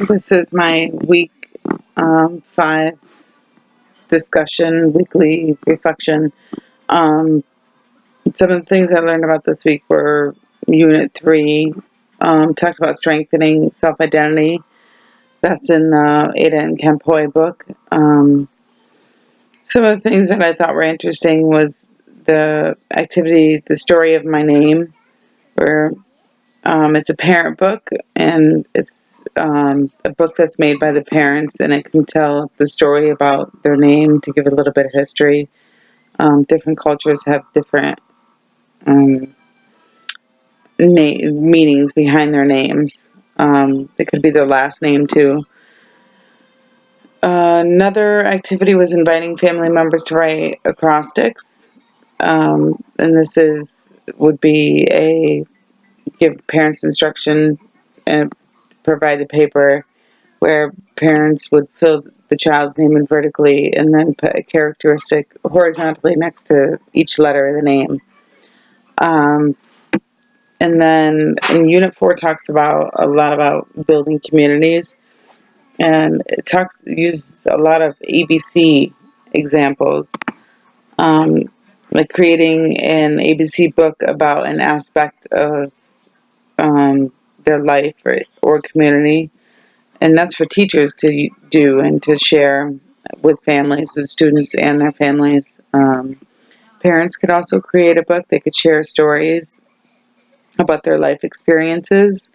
This is my week 5 discussion, weekly reflection. Um, some of the things I learned about this week were Unit 3, talked about strengthening self identity. That's in the Ada and Campoy book. Some of the things that I thought were interesting was the activity, the story of my name, where it's a parent book, and it's a book that's made by the parents, and it can tell the story about their name to give a little bit of history. Different cultures have different um, meanings behind their names. It could be their last name too. Another activity was inviting family members to write acrostics, and this would be a give parents instruction and provide the paper where parents would fill the child's name in vertically and then put a characteristic horizontally next to each letter of the name. Um, and then in Unit 4 talks about a lot about building communities, and it uses a lot of ABC examples, um, like creating an ABC book about an aspect of their life or community. And that's for teachers to do and to share with families, with students and their families. Parents could also create a book. They could share stories about their life experiences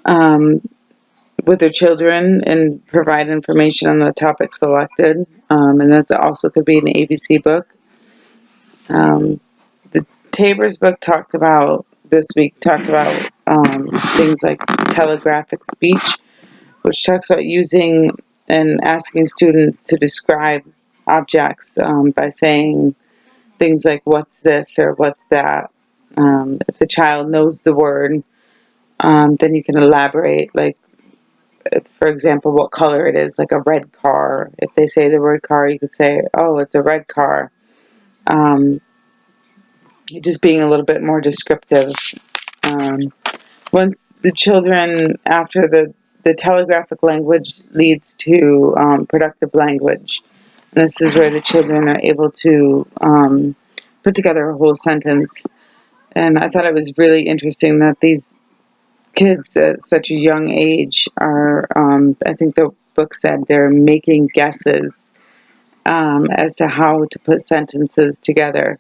um, with their children and provide information on the topics selected. And that also could be an ABC book. The Tabor's book this week talked about things like telegraphic speech, which talks about using and asking students to describe objects by saying things like, what's this or what's that. If the child knows the word, then you can elaborate, like, for example, what color it is, like a red car. If they say the word car, you could say, oh, it's a red car. Um, just being a little bit more descriptive. Um, Once the children, after the telegraphic language leads to productive language. And this is where the children are able to put together a whole sentence. And I thought it was really interesting that these kids at such a young age are, I think the book said, they're making guesses as to how to put sentences together.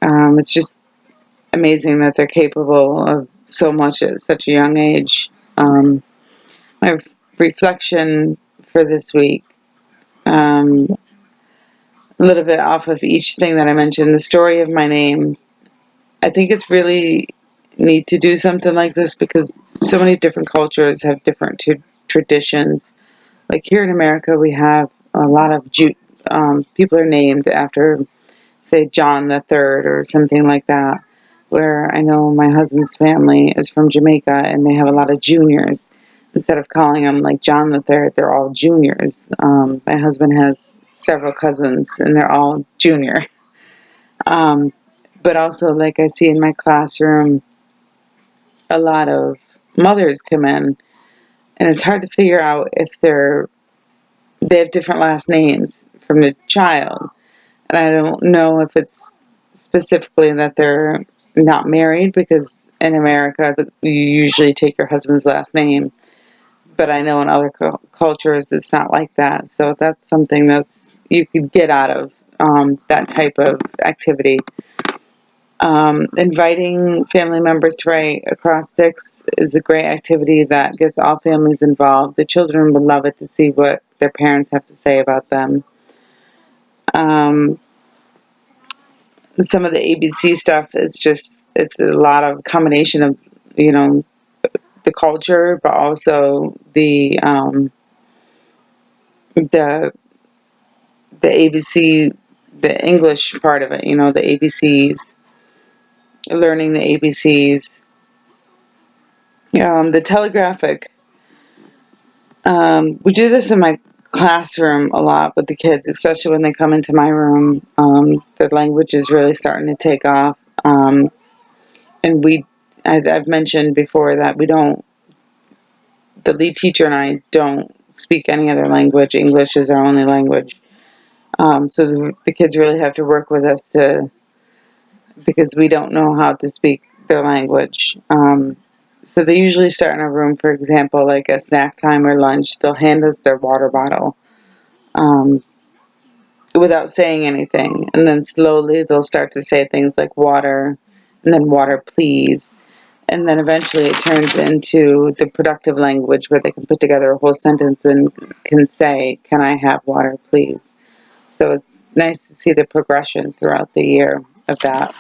It's just amazing that they're capable of so much at such a young age. My reflection for this week, a little bit off of each thing that I mentioned, the story of my name. I think it's really neat to do something like this because so many different cultures have different traditions. Like here in America, we have a lot of people are named after, say, John the Third or something like that. Where I know my husband's family is from Jamaica, and they have a lot of juniors. Instead of calling them like John the Third, they're all juniors. My husband has several cousins, and they're all junior. Um, but also, like I see in my classroom, a lot of mothers come in, and it's hard to figure out if they have different last names from the child. And I don't know if it's specifically that they're not married, because in America you usually take your husband's last name. But I know in other cultures it's not like that. So that's something that's you could get out of that type of activity. Inviting family members to write acrostics is a great activity that gets all families involved. The children would love it to see what their parents have to say about them. Um, some of the ABC stuff is it's a lot of combination of, you know, the culture, but also the ABC, the English part of it, you know, the ABCs, learning the ABCs. The telegraphic, we do this in my classroom a lot with the kids, especially when they come into my room. Their language is really starting to take off. And I've mentioned before that we don't the lead teacher and I don't speak any other language. English is our only language. So the kids really have to work with us because we don't know how to speak their language. So they usually start in a room, for example, like at snack time or lunch. They'll hand us their water bottle without saying anything. And then slowly they'll start to say things like water, and then water, please. And then eventually it turns into the productive language where they can put together a whole sentence and can say, can I have water, please? So it's nice to see the progression throughout the year of that.